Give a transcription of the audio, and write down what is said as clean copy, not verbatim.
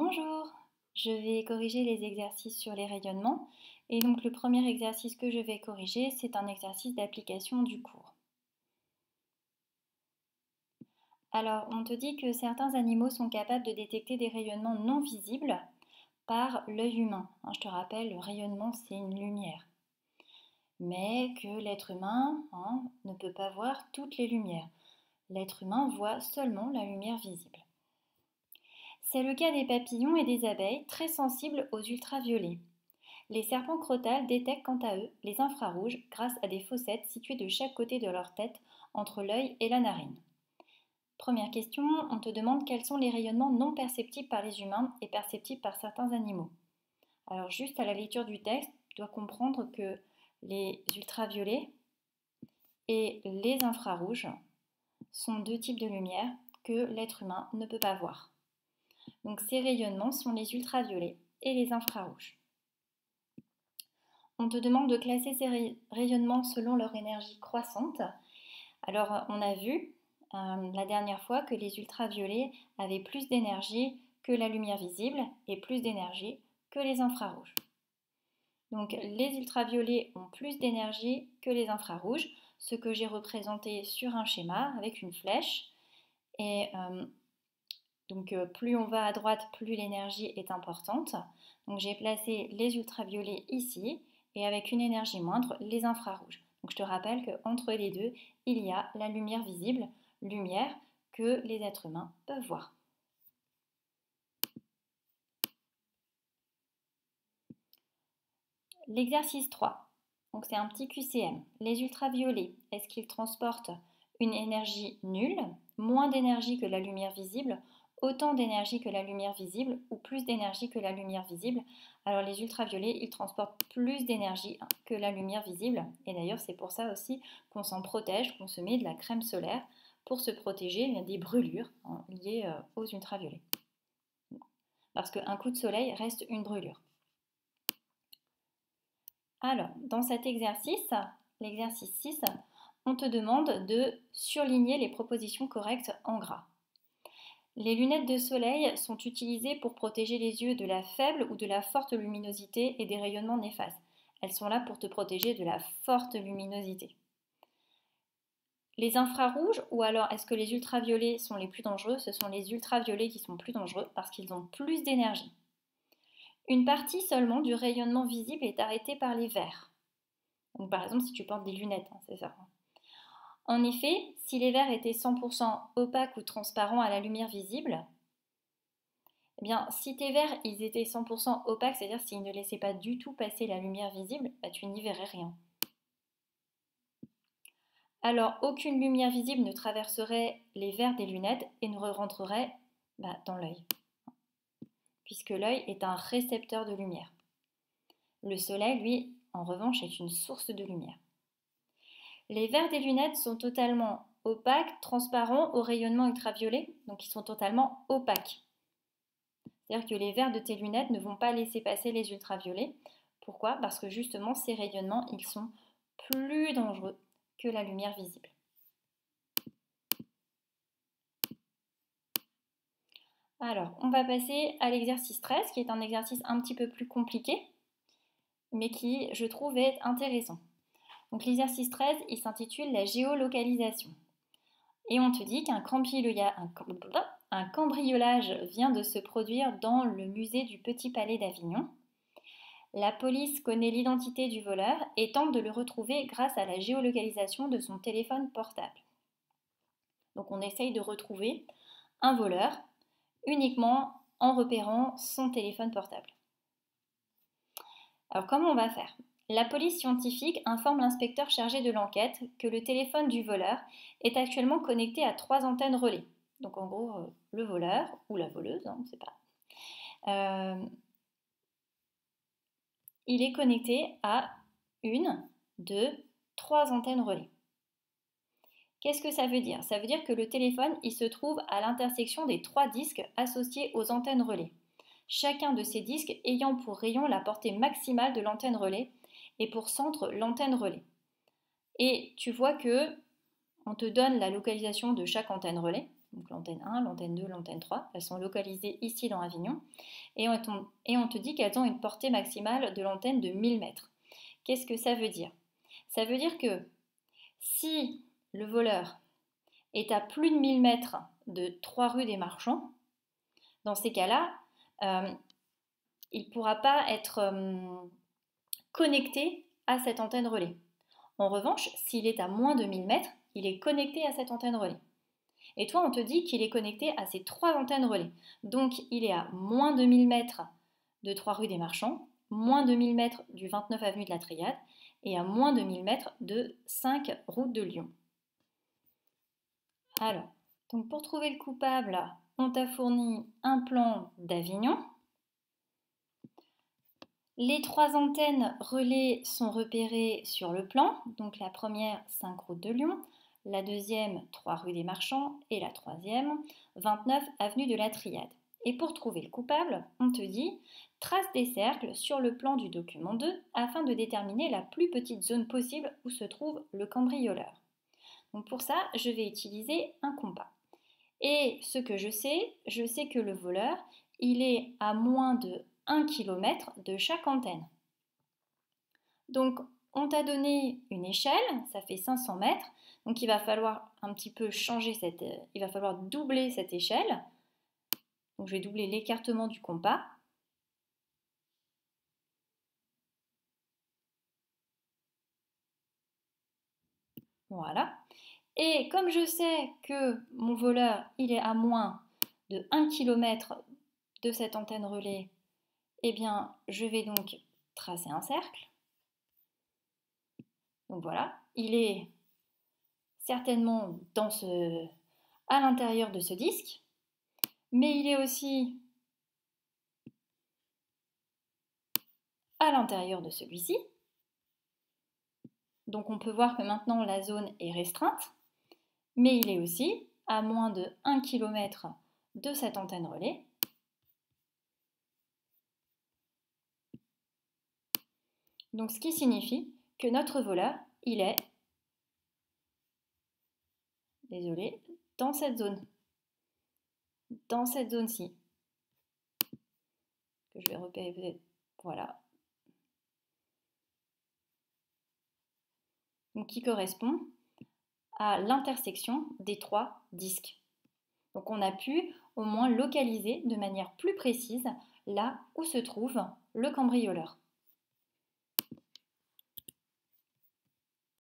Bonjour, je vais corriger les exercices sur les rayonnements et donc le premier exercice que je vais corriger, c'est un exercice d'application du cours. Alors, on te dit que certains animaux sont capables de détecter des rayonnements non visibles par l'œil humain. Je te rappelle, le rayonnement, c'est une lumière. Mais que l'être humain ne peut pas voir toutes les lumières. L'être humain voit seulement la lumière visible. C'est le cas des papillons et des abeilles, très sensibles aux ultraviolets. Les serpents crotales détectent quant à eux les infrarouges grâce à des fossettes situées de chaque côté de leur tête, entre l'œil et la narine. Première question, on te demande quels sont les rayonnements non perceptibles par les humains et perceptibles par certains animaux. Alors juste à la lecture du texte, tu dois comprendre que les ultraviolets et les infrarouges sont deux types de lumière que l'être humain ne peut pas voir. Donc ces rayonnements sont les ultraviolets et les infrarouges. On te demande de classer ces rayonnements selon leur énergie croissante. Alors on a vu la dernière fois que les ultraviolets avaient plus d'énergie que la lumière visible et plus d'énergie que les infrarouges. Donc les ultraviolets ont plus d'énergie que les infrarouges, ce que j'ai représenté sur un schéma avec une flèche. Et donc plus on va à droite, plus l'énergie est importante. Donc j'ai placé les ultraviolets ici et avec une énergie moindre, les infrarouges. Donc je te rappelle qu'entre les deux, il y a la lumière visible, lumière que les êtres humains peuvent voir. L'exercice 3, donc c'est un petit QCM. Les ultraviolets, est-ce qu'ils transportent une énergie nulle, moins d'énergie que la lumière visible, autant d'énergie que la lumière visible ou plus d'énergie que la lumière visible? Alors les ultraviolets, ils transportent plus d'énergie que la lumière visible. Et d'ailleurs, c'est pour ça aussi qu'on s'en protège, qu'on se met de la crème solaire pour se protéger des brûlures liées aux ultraviolets. Parce qu'un coup de soleil reste une brûlure. Alors, dans cet exercice, l'exercice 6, on te demande de surligner les propositions correctes en gras. Les lunettes de soleil sont utilisées pour protéger les yeux de la faible ou de la forte luminosité et des rayonnements néfastes. Elles sont là pour te protéger de la forte luminosité. Les infrarouges, ou alors est-ce que les ultraviolets sont les plus dangereux? Ce sont les ultraviolets qui sont plus dangereux parce qu'ils ont plus d'énergie. Une partie seulement du rayonnement visible est arrêtée par les verres. Donc, par exemple, si tu portes des lunettes, c'est ça. En effet, si les verres étaient 100% opaques ou transparents à la lumière visible, eh bien, si tes verres ils étaient 100% opaques, c'est-à-dire s'ils ne laissaient pas du tout passer la lumière visible, tu n'y verrais rien. Alors, aucune lumière visible ne traverserait les verres des lunettes et ne rentrerait dans l'œil, puisque l'œil est un récepteur de lumière. Le soleil, lui, en revanche, est une source de lumière. Les verres des lunettes sont totalement opaques, transparents au rayonnement ultraviolet, donc ils sont totalement opaques. C'est-à-dire que les verres de tes lunettes ne vont pas laisser passer les ultraviolets. Pourquoi? Parce que justement, ces rayonnements, ils sont plus dangereux que la lumière visible. Alors, on va passer à l'exercice 13, qui est un exercice un petit peu plus compliqué, mais qui, je trouve, est intéressant. Donc l'exercice 13, il s'intitule la géolocalisation. Et on te dit qu'un cambriolage vient de se produire dans le musée du Petit Palais d'Avignon. La police connaît l'identité du voleur et tente de le retrouver grâce à la géolocalisation de son téléphone portable. Donc on essaye de retrouver un voleur uniquement en repérant son téléphone portable. Alors comment on va faire? La police scientifique informe l'inspecteur chargé de l'enquête que le téléphone du voleur est actuellement connecté à 3 antennes relais. Donc en gros, le voleur ou la voleuse, on ne sait pas, il est connecté à 1, 2, 3 antennes relais. Qu'est-ce que ça veut dire? Ça veut dire que le téléphone, il se trouve à l'intersection des 3 disques associés aux antennes relais. Chacun de ces disques ayant pour rayon la portée maximale de l'antenne relais et pour centre l'antenne relais. Et tu vois que on te donne la localisation de chaque antenne relais. donc l'antenne 1, l'antenne 2, l'antenne 3, elles sont localisées ici dans Avignon, et on te dit qu'elles ont une portée maximale de l'antenne de 1000 mètres. Qu'est-ce que ça veut dire? Ça veut dire que si le voleur est à plus de 1000 mètres de 3 rues des Marchands, dans ces cas-là, il ne pourra pas être connecté à cette antenne relais. En revanche, s'il est à moins de 1000 mètres, il est connecté à cette antenne relais. Et toi, on te dit qu'il est connecté à ces 3 antennes relais. Donc, il est à moins de 1000 mètres de 3 rues des Marchands, moins de 1000 mètres du 29 avenue de la Triade et à moins de 1000 mètres de 5 route de Lyon. Alors, donc pour trouver le coupable, on t'a fourni un plan d'Avignon. Les 3 antennes relais sont repérées sur le plan. Donc la première, 5 route de Lyon. La deuxième, 3 rue des Marchands. Et la troisième, 29 avenue de la Triade. Et pour trouver le coupable, on te dit trace des cercles sur le plan du document 2 afin de déterminer la plus petite zone possible où se trouve le cambrioleur. Donc pour ça, je vais utiliser un compas. Et ce que je sais que le voleur, il est à moins de 1 km de chaque antenne. Donc on t'a donné une échelle, ça fait 500 mètres, donc il va falloir un petit peu il va falloir doubler cette échelle. Donc je vais doubler l'écartement du compas. Voilà. Et comme je sais que mon voleur, il est à moins de 1 km de cette antenne relais, eh bien, je vais donc tracer un cercle. Donc voilà, il est certainement à l'intérieur de ce disque, mais il est aussi à l'intérieur de celui-ci. Donc on peut voir que maintenant la zone est restreinte, mais il est aussi à moins de 1 km de cette antenne relais. Donc ce qui signifie que notre voleur, il est, désolé, dans cette zone. Dans cette zone-ci. Que je vais repérer peut-être. Voilà. Donc qui correspond à l'intersection des 3 disques. Donc on a pu au moins localiser de manière plus précise là où se trouve le cambrioleur.